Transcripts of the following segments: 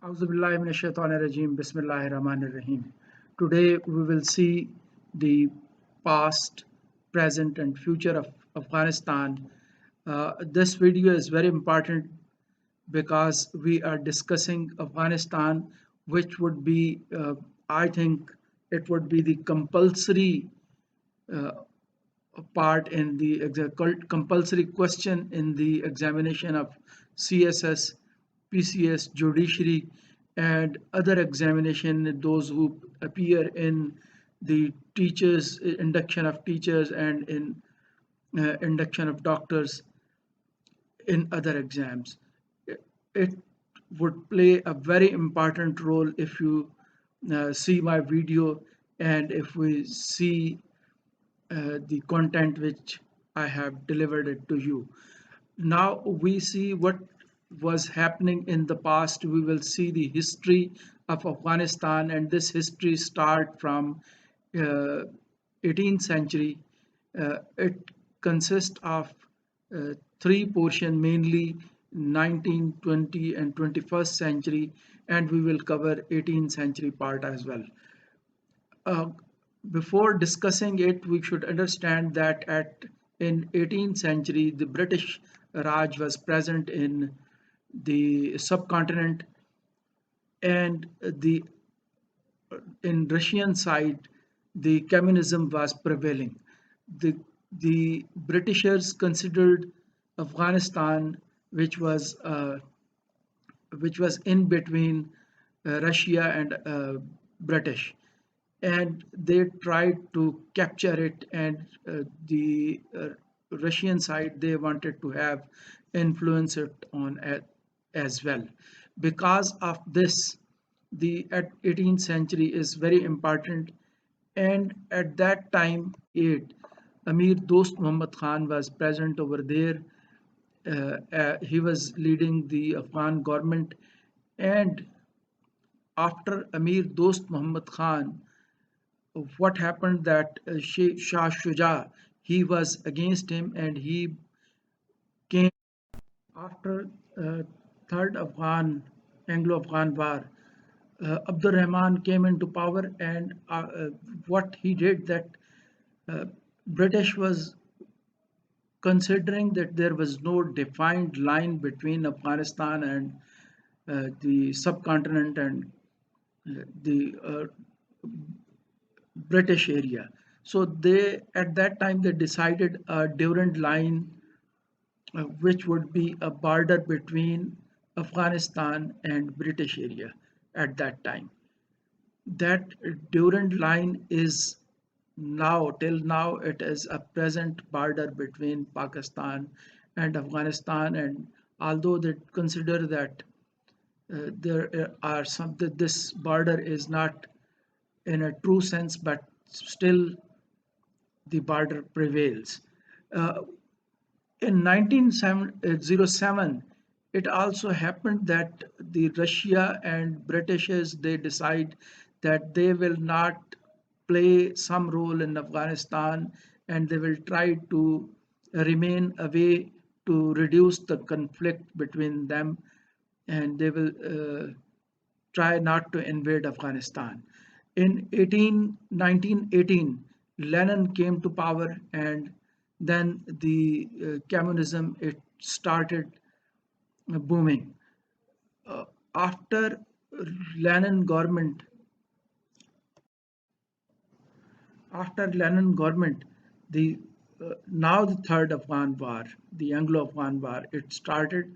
Auzubillahi minash shaitanir rajim. Bismillahir Rahmanir Rahim. Today we will see the past, present, and future of Afghanistan. This video is very important because we are discussing Afghanistan, which would be, I think, it would be the compulsory uh, part in the compulsory question in the examination of CSS, PCS, judiciary, and other examination, those who appear in the teachers, induction of teachers and in induction of doctors in other exams. It would play a very important role if you see my video and if we see the content which I have delivered it to you. Now we see what was happening in the past. We will see the history of Afghanistan, and this history start from uh, 18th century. It consists of three portion, mainly 19th, 20, and 21st century, and we will cover 18th century part as well. uh, Before discussing it, we should understand that at in 18th century, the British Raj was present in the subcontinent, and the in Russian side, the communism was prevailing. The the Britishers considered Afghanistan, which was in between Russia and British, and they tried to capture it. And the Russian side, they wanted to have influence it on as well. Because of this, the at 18th century is very important, and at that time, Amir Dost Muhammad Khan was present over there. He was leading the Afghan government, and after Amir Dost Muhammad Khan, what happened that Shah Shuja, he was against him, and he came after third Afghan Anglo-Afghan war. Abdur Rahman came into power, and what he did that uh, British was considering that there was no defined line between Afghanistan and the subcontinent and the British area. So they at that time they decided a Durand line, which would be a border between Afghanistan and British area at that time. That Durand line is now, till now, it is a present border between Pakistan and Afghanistan. And although they consider that there are some that this border is not in a true sense, but still the border prevails. Uh, in 1907, it also happened that the Russia and Britishers, they decide that they will not play some role in Afghanistan, and they will try to remain away to reduce the conflict between them, and they will try not to invade Afghanistan. In 1918, Lenin came to power, and then the communism, it started booming. Uh, After Lenin government, after Lenin government, the now the third Afghan war, the Anglo-Afghan war, it started,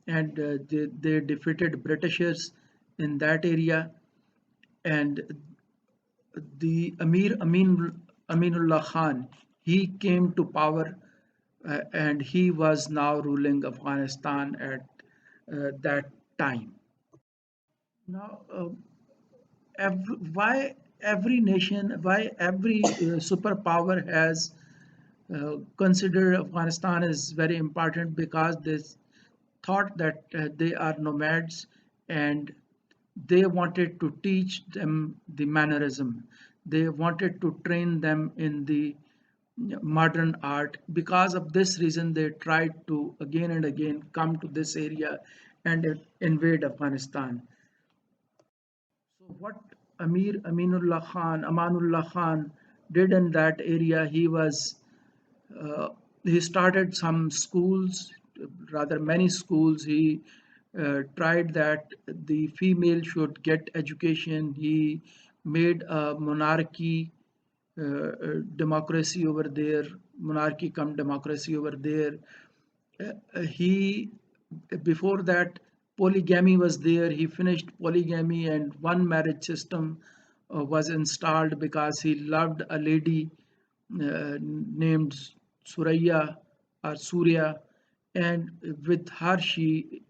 and they defeated Britishers in that area, and the Aminullah Khan, he came to power, and he was now ruling Afghanistan at that time. Now, why every nation, why every superpower has considered Afghanistan is very important? Because they thought that they are nomads, and they wanted to teach them the mannerism. They wanted to train them in the modern art. Because of this reason, they tried to again and again come to this area and invade Afghanistan. What Amir Amanullah Khan did in that area, uh, he started some schools, rather many schools. He tried that the female should get education. He made a monarchy democracy over there, monarchy come democracy over there. He before that polygamy was there. He finished polygamy and one marriage system was installed because he loved a lady named Suraya or Surya, and with her he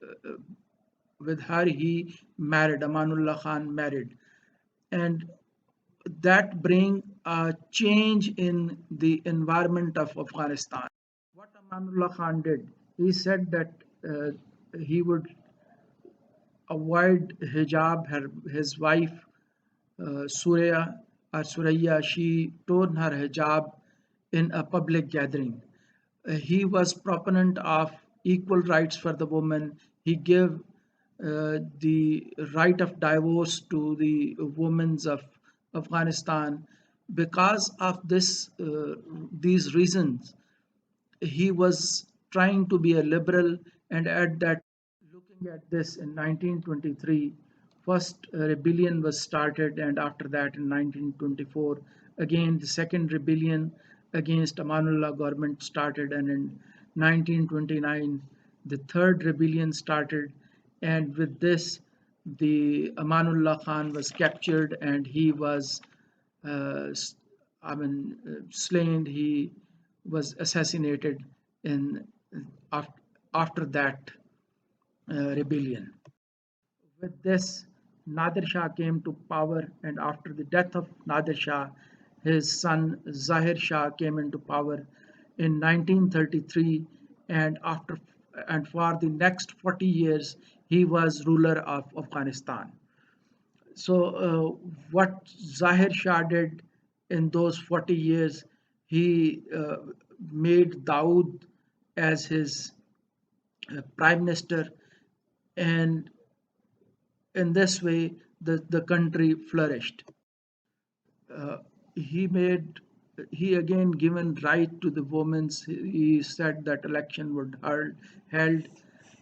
married. Amanullah Khan married, and that bring a change in the environment of Afghanistan. What Amanullah Khan did, he said that he would avoid hijab. His wife Suraya, she torn her hijab in a public gathering. He was proponent of equal rights for the woman. He gave the right of divorce to the women of Afghanistan. Because of these reasons, he was trying to be a liberal, and at that, looking at this in 1923, first rebellion was started, and after that in 1924 again the second rebellion against Amanullah government started, and in 1929 the third rebellion started, and with this the Amanullah Khan was captured and he was uh, slain. He was assassinated in after, after that rebellion. With this, Nadir Shah came to power, and after the death of Nadir Shah, his son Zahir Shah came into power in 1933, and for the next 40 years he was ruler of Afghanistan. So, what Zahir Shah did in those 40 years, he made Dawood as his prime minister, and in this way, the country flourished. Uh, he made he again given right to the women. He said that election would held.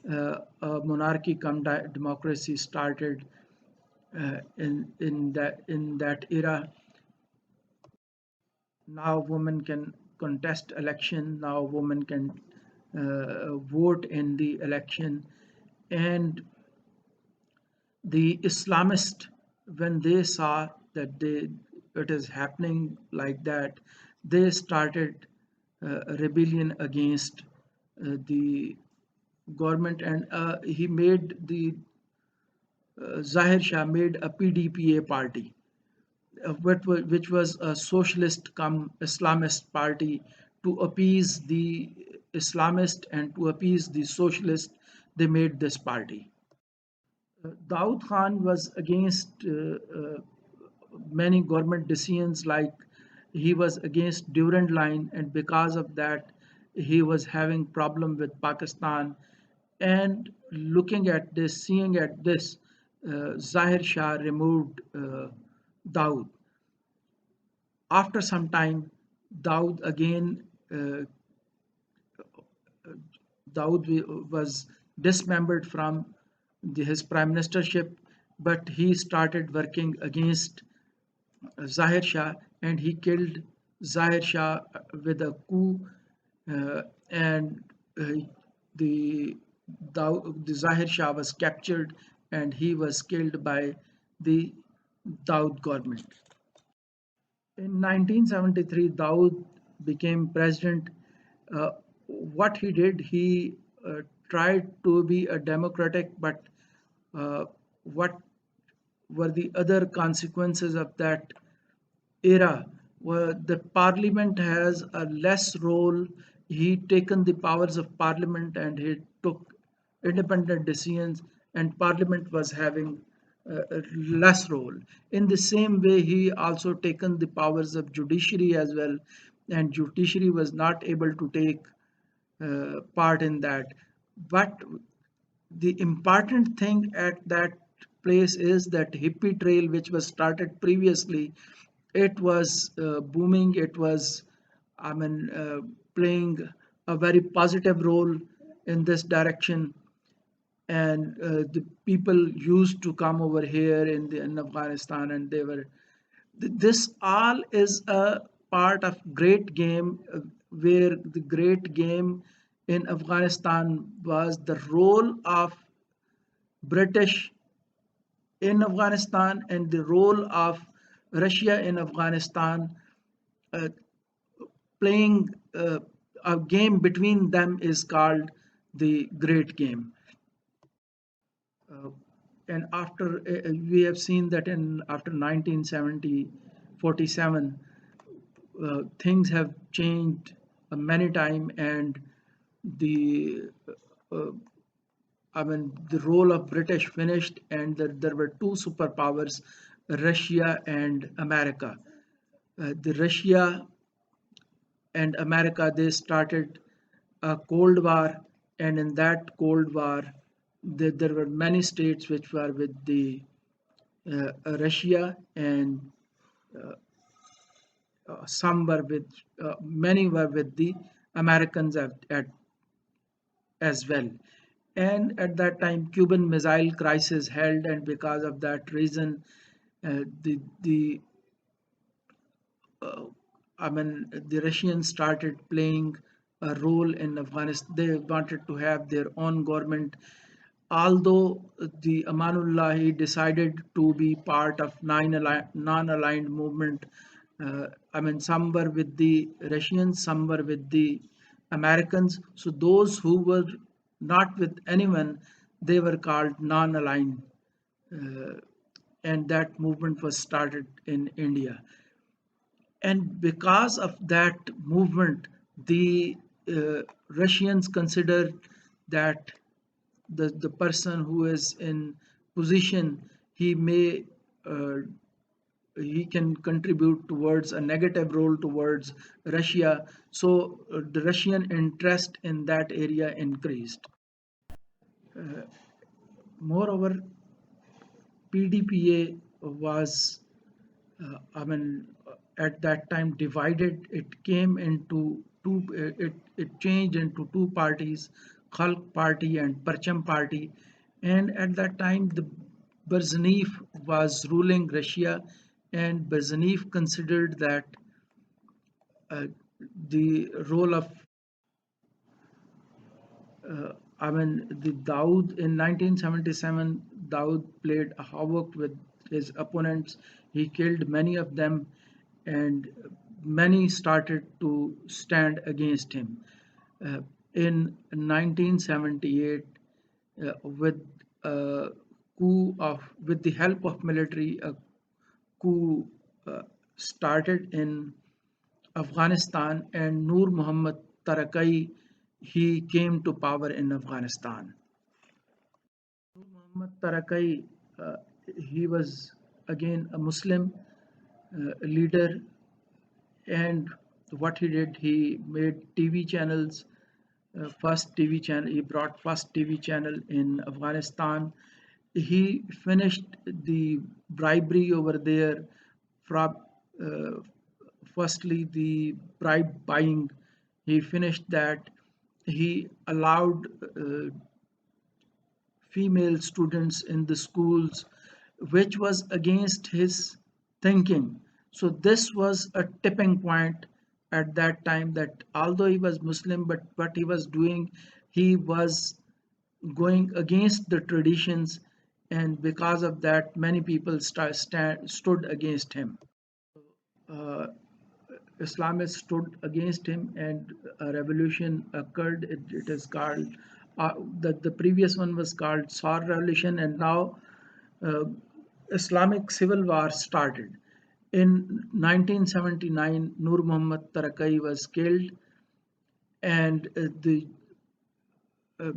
A monarchy come democracy started in that era. Now women can contest election. Now women can vote in the election, and the Islamist, when they saw that it is happening like that, they started a rebellion against the government, and he made the Zahir Shah made a PDPA party, which was a socialist come Islamist party to appease the Islamist and to appease the socialist. They made this party. Daud Khan was against many government decisions, like he was against Durand Line, and because of that, he was having problem with Pakistan. And looking at this, seeing at this, Zahir Shah removed Daud. After some time, Daud again uh, Daud was dismembered from his prime ministership, but he started working against Zahir Shah, and he killed Zahir Shah with a coup, and uh, the, the Zahir Shah was captured and he was killed by the Daud government. In 1973, Daud became president. Uh, what he did, he tried to be a democratic, but uh, what were the other consequences of that era? Where the parliament has a less role. He taken the powers of parliament and he took independent decisions, and parliament was having a less role. In the same way, he also taken the powers of judiciary as well, and judiciary was not able to take part in that. But the important thing at that place is that hippie trail, which was started previously, it was booming. It was, I mean, playing a very positive role in this direction, and the people used to come over here in Afghanistan, and they were. This all is a part of great game, where the great game in Afghanistan was the role of British in Afghanistan and the role of Russia in Afghanistan. uh, Playing a game between them is called the Great Game. Uh, and after we have seen that in after 1970, 47, things have changed many time, and the uh, I mean, the role of British finished, and there were two superpowers, Russia and America. The Russia and America, they started a Cold War, and in that Cold War, there were many states which were with the Russia, and some were with, many were with the Americans as well. And at that time, Cuban Missile Crisis held, and because of that reason, the uh, I mean, the Russians started playing a role in Afghanistan. They wanted to have their own government. Although the Amanullah, he decided to be part of non-aligned movement. I mean, some were with the Russians, some were with the Americans. So those who were not with anyone, they were called non-aligned, uh, and that movement was started in India. And because of that movement, the Russians considered that the person who is in position, he may uh, he can contribute towards a negative role towards Russia. So the Russian interest in that area increased. Moreover, PDPA was, I mean, at that time divided. It came into two. It changed into two parties, Khalq Party and Parcham Party, and at that time the Brezhnev was ruling Russia, and Brezhnev considered that the role of I mean, the Dawood in 1977, Dawood played a havoc with his opponents. He killed many of them, and many started to stand against him. In 1978, with a with the help of military, a coup started in Afghanistan, and Nur Muhammad Tarakai, he came to power in Afghanistan. Nur Muhammad Tarakai, he was again a Muslim leader, and what he did, he made TV channels. First TV channel, he brought first TV channel in Afghanistan. He finished the bribery over there from, uh, firstly, the bribe buying. He finished that. He allowed female students in the schools, which was against his thinking. So this was a tipping point at that time, that although he was Muslim, but what he was doing, he was going against the traditions, and because of that, many people stood against him. Uh, Islamists stood against him, and a revolution occurred. It is called, the previous one was called Saur Revolution, and now uh, Islamic Civil War started. In 1979, Nur Muhammad Tarakai was killed, and the uh,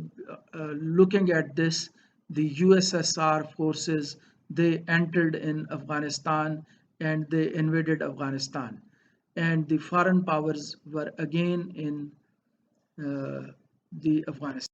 looking at this, the USSR forces, they entered in Afghanistan, and they invaded Afghanistan, and the foreign powers were again in the Afghanistan.